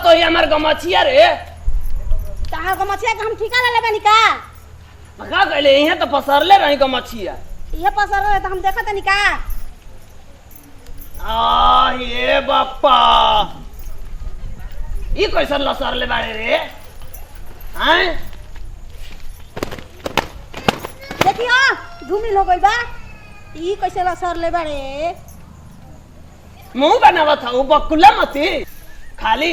तो ये हमार गमछिया रे ताहा गमछिया के हम ठिका ले लेबे निका का कहले यहां तो पसरले रही गमछिया ये पसर रहे तो हम देखत निका आ ये बाप्पा ये कैसन लसरले बाड़े रे हैं देखियो धूमिल हो गइल बा ई कैसे लसर ले बाड़े मुंह बनावत हूँ बकुला मती खाली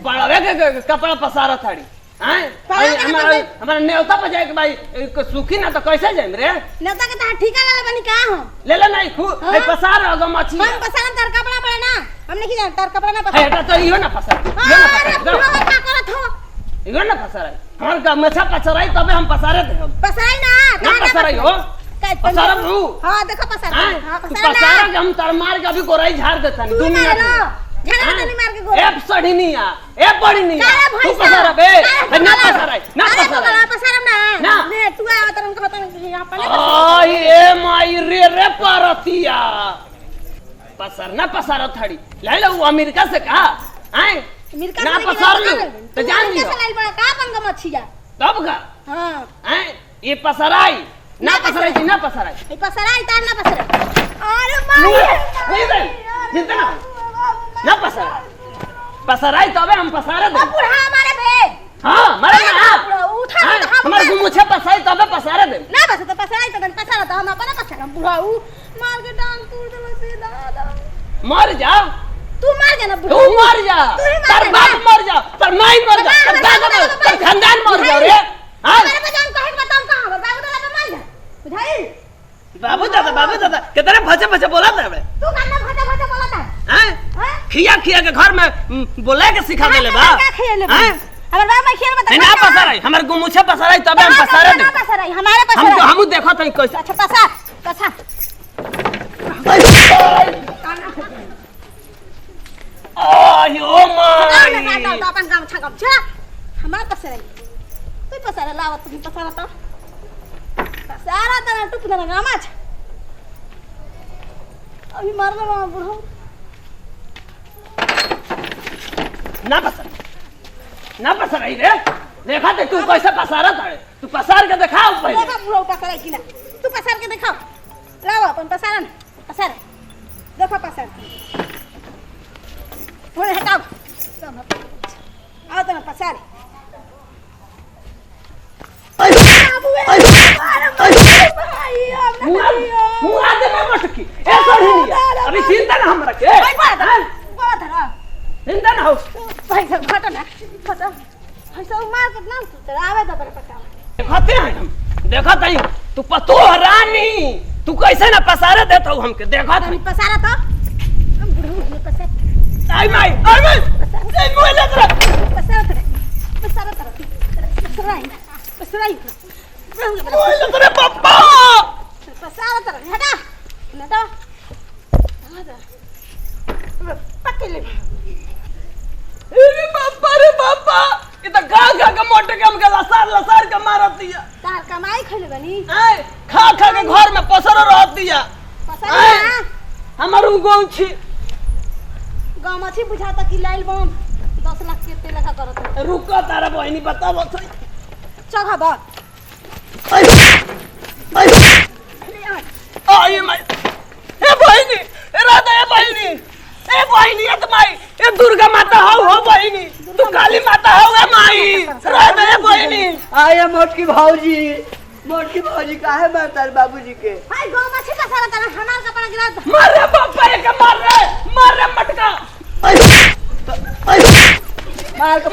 बड़वे के कपड़ा पसारा थाड़ी हैं हमारा नेवता पर जाए के भाई सुखी ना तो कैसे जाए रे नेवता के ताहा ठिका ले लेबे निका हम ले ले नहीं खू है पसार होगा मछली हम पसार तार कपड़ा पड़े ना हमने की जान तार कपड़ा ना है हटा तो इहो ना पसार अरे पूरा का करत हो इहो ना पसार हमर का मछा पसराई तबे हम पसारे दे पसाई ना पसाराई हो पसारा तू हां देखो पसार हां पसारा के हम तार मार के अभी गोराई झाड़ देता नहीं 2 मिनट झाड़ा तनी मार के गोरा ए सड़ीनिया ए बड़ीनिया तू पसारा बे ना पसारा ना ने तू आ तरन कहत यहां पले आई ए माई रे पारतिया पसार ना पसारा थाड़ी ले लो अमेरिका से कहा हैं अमेरिका ना पसार लो तो जान लियो कैसे लाइल बड़ा का बंग मछिया तब का हां हैं ये पसराई ना पसराई ना पसराई ए पसराई तार ना पसराई अरे माई जितना ना पसराई तबे हम पसारे दे बुढ़ा हमारे बे हां मरे ना उठा हमार मुछे पसाई तबे पसारे दे ना बस तो पसराई तो पसारा तो हम अपना पसारा बुढ़ा मार के टांग तोड़ दे से दादा मर जा तू मार जा ना तू मर जा तेरा बाप मर जा तेरा माई मर जा तेरा दादा तेरा खानदान मर जा रे हां मेरे को जान कहे बताऊं कहां बाबू दादा मर जा बुझाई बाबू दादा कितने भचे भचे बोला था बे तू कान्ना भचे भचे बोला था हैं खिया के घर में बोले के सिखा देले बा हैं हमर बाप में खेल बता ना पसराई हमर गुमुछे पसराई तबे हम पसारे दे ना पसराई हमारे पसराई हम देखत हई कैसे अच्छा पसा आयो माई ना अपन काम छा काम छा हमारे पसराई तू पसरा लाव तू पसरा तो पसरा तो टुक ना गामा अभी मारना मामा बुढ़ो ना पसराई रे देखा दे तू कैसे पसारा था तू पसार के दिखाओ पहले देखा बुढ़ो पसराई कि ना तू पसार के दिखाओ लाओ अपन पसारन पसार देखो पसार फोन हटाओ आओ तो पसार मुआ दे में मटकी ए सड़िया अभी चिंता ना हमरा के बोला था चिंता ना हो भाई सब घटो ना घटो भाई सब मार के ना तू आवे तो पता देखते हैं हम देखत हई तू पतो रानी तू कैसे ना पसारे देत हो हमके देखत हई पसारा तो हम बुढ़ऊ पसार आई माई ए मोले तेरा पसारा मोले तेरे पापा पसारा तर हटा हटा पकड़ ले रे पापा ये तो गा के मोटे के हमके लसार के मारत दिया तार कमाई खइले बनी ए खा के घर में पसर रहत दिया पसारा हमर गौछी गमछी बुझाता कि लाइल बम 10 लाख के तेल का करत रुको तारा बहनी बताओ तो चढ़ा बा आई माई ए बहनी ए बहनी ए माई ए दुर्गा माता हो बहनी तू काली माता हो ए माई राधा ए बहनी आया मोटकी भाऊजी काहे मारता बाबूजी के हाय गमछी का सारा तना हमार कपड़ा गिरा मार रे पापा के मार रे मटका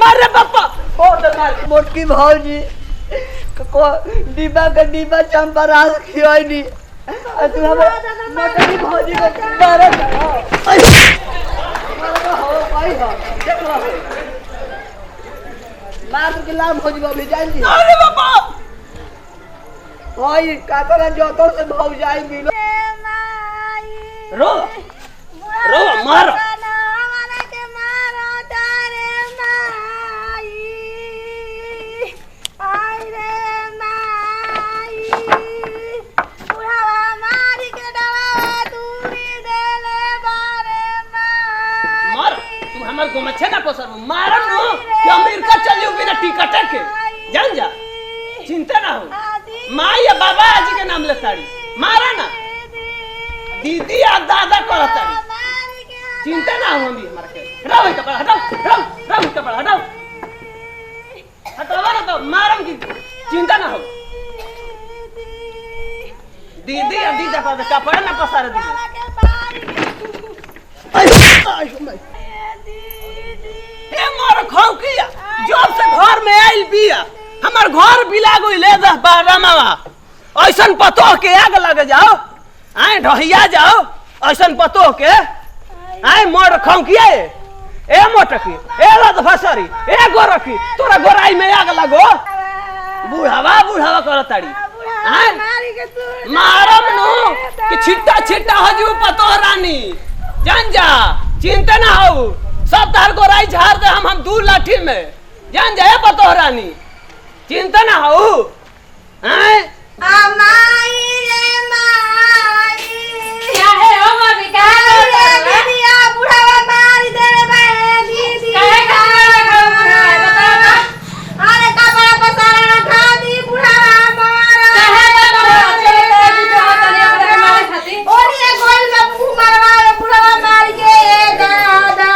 मार रे पापा और तो मार मोटकी भाऊजी को डिब्बा चंपा रात खियाई नी तू हम मोटकी भाऊजी को मार मार के लाम भौजी बाबू जान जी अरे बाबा ओए काका का जोतो से भाऊ जाई मिलो रो मार हमार गोमच्छे ना पसर मारम नो कि अमेरिका चलियो बिना टिकट के जान जा चिंता ना हो माँ या बाबा जी के नाम लेताड़ी मारा ना दीदी या दादा करताड़ी चिंता ना हो भी हमारा के हटाओ कपड़ा हटाओ कपड़ा हटाओ हटाओ ना तो मारम की चिंता ना हो दीदी या दीदा का कपड़ा ना पसार दी ए मोर खौकिया जब से घर में आइल बिया हमर घर बिला गइले 10-12 मावा ऐसन पतो के आग लग जाओ आए ढहिया जाओ ऐसन पतो के आए मोर खौकिया ए मोटकी ए लद फसरी ए गोरखी तोरा गोराई में आग लगो बुढ़ावा करताड़ी आए मारम नु कि छिट्टा हजू पतो रानी जान जा चिंता ना हो सब तार गोराई झाड़ दे हम 2 लाठी में जान जाए पतो रानी चिंता ना हो हैं अमाई रे माई क्या है ओ मम्मी क्या है दीदिया बुढ़ावा मार दे रे भाई दीदी काहे का बताओ ना अरे कपड़ा पसारा खा दी बुढ़ावा मार काहे का चले तू जो तने अपने मारे खाती ओनी गोल में मुंह मारवा बुढ़ावा मार के दादा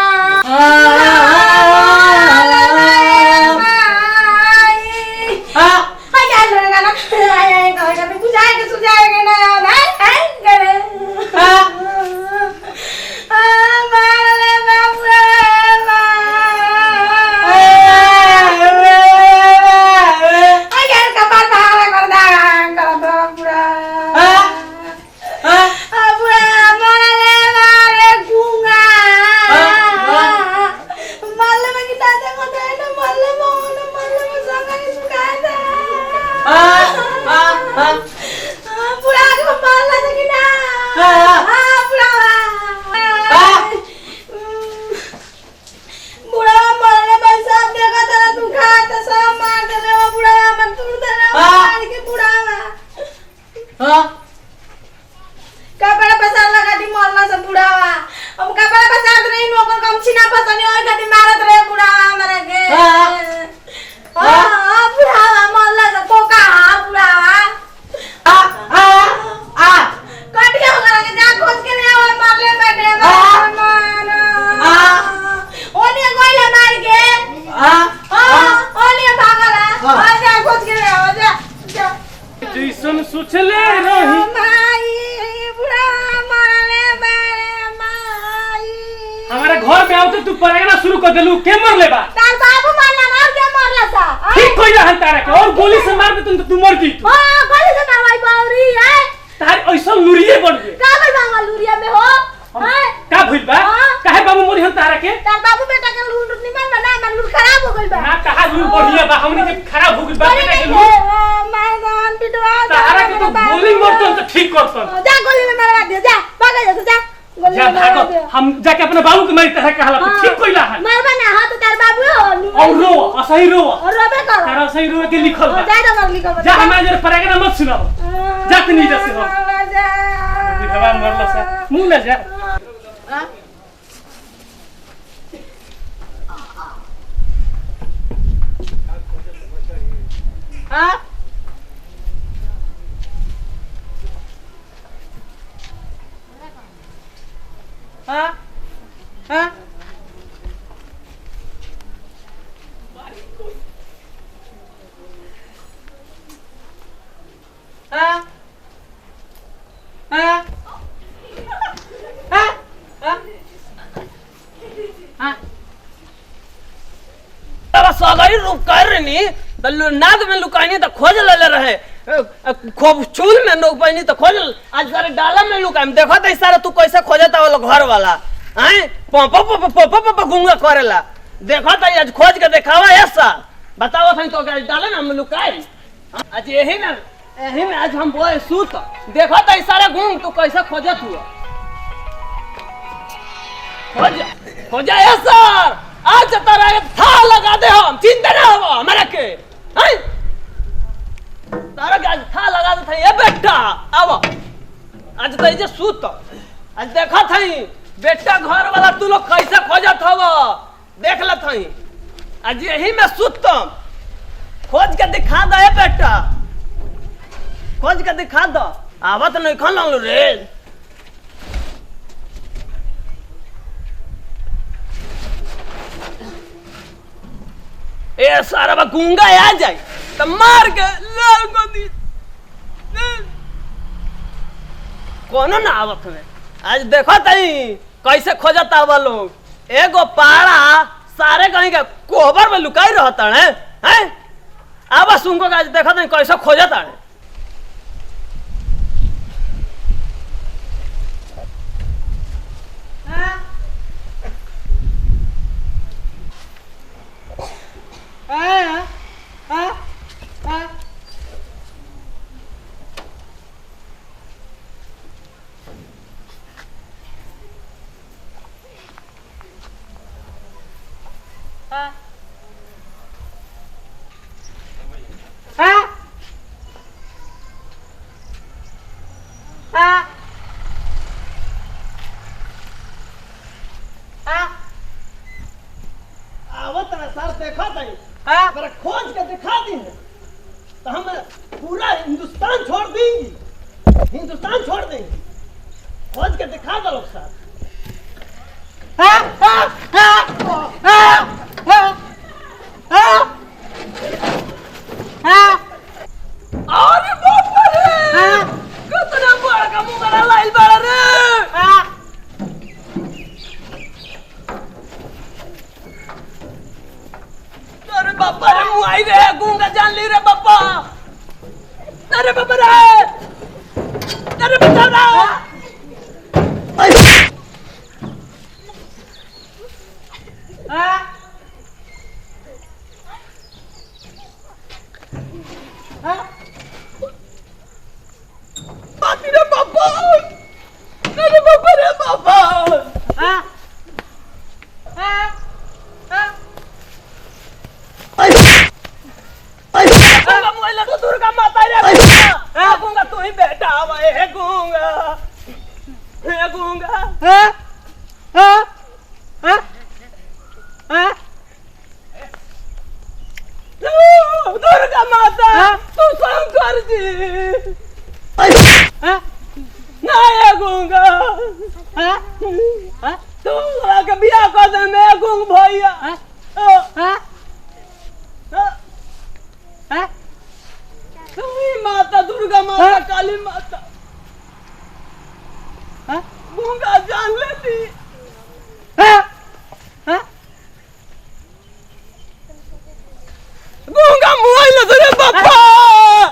कपड़ा पसार लगा दी मोरला से बुढ़ावा अब कपड़ा पसार तो नहीं नौकर कम छीना पसनी और गदी मारत रहे बुढ़ावा हमरा के हां बुढ़ावा मोरला से कोका बुढ़ावा कटिया होगा के जा खोज के ले और मार ले बैठे ओने गोइला मार के ओने भागला और जा खोज के ले आओ जा जैसन सोचले रही हमारे घर में आवते तू परेगना शुरू कर देलू के मर लेबा तार बाबू मारला ना के मारला सा ठीक कोई रहल तारा के और गोली से मार दे तू मर जी तू हां गोली से मारवाई बावरी है तार ऐसा लुरिए बन गए का भाई मांगा लुरिया में हो हां का भइल बा काहे बाबू मोरी हम तारा के तार बाबू बेटा के लूट निमन बना मन लूट खराब हो गइल बा ना कहा लूट बढ़िया बा हमनी के खराब हो गइल बा बेटा के लूट मैदान पिटवा तारा के तो गोली मारतन तो ठीक करतन जा गोली में मारवा दे जा भाग जा गोली जा में मारवा दे भागो हम जाके अपने बाबू के मारी तरह कहला तो ठीक कोइला है मारवा ना हां तो तार बाबू हो और रो असही रो और रोबे कर तारा असही रो के लिखल बा जा जा लिखल बा जा हमारे जरा परेगना मत सुनाओ जा तनी जा से हो जा भगवान मरला सा मुंह ना जा हाँ हाँ हाँ हाँ हाँ हाँ सगरी रूप कर रही नाद में लुकाई तो खोज ले रहे खूब चूल में लुकाई तो खोज आज सारे डाला में लुकाई देखो तो सारा तू कैसे खोजता वाला घर वाला हैं पपा गुंगा करेला देखो तो आज खोज के दिखावा ऐसा बताओ था तो डाला ना हम लुकाई आज यही में आज हम बोले सूत देखो तो सारा घूम तू कैसे खोजत हुआ खोजा ऐसा आज तारा था लगा दे हम चिंता ना हो हमारा के हैं तारा के आज था लगा दे था ये बेटा अब आज तो ये सूत आज देखा था बेटा घर वाला तू लोग कैसे खोजत हव देख लत हई आज यही में सुतम खोज के दिखा दे बेटा खोज के दिखा दो आवत नहीं खा लो रे ए सारा गूंगा आ जाए तो मार के लाल को दी कोनो ना आवत में आज देखो तई कैसे खोजता हुआ लोग एगो पाड़ा सारे कहीं के कोहबर में लुकाई रहता है हैं अब सुनको आज देखो तई कैसे खोजता है आवत ना सर देखा तई मेरा खोज के दिखा दी है तो हम पूरा हिंदुस्तान छोड़ देंगे हिंदुस्तान छोड़ देंगे खोज के दिखा दो लोग सर अरे बाप रे कितना बड़ा का मुंगरा लाइल बड़ा रे अरे बापा रे मुआई रे गूंगा जान ली रे बापा अरे बापा रे अरे बता ना बाती रे बापा अरे बापा रे बापा मोबाइल तो दुर्गा माता रे गूंगा तू ही बेटा आवे है गूंगा दुर्गा माता तू शंकर जी नहीं गूंगा तू आके बियाह कर दे मैं गूंग भैया तू ही माता दुर्गा माता काली माता गूंगा जान लेती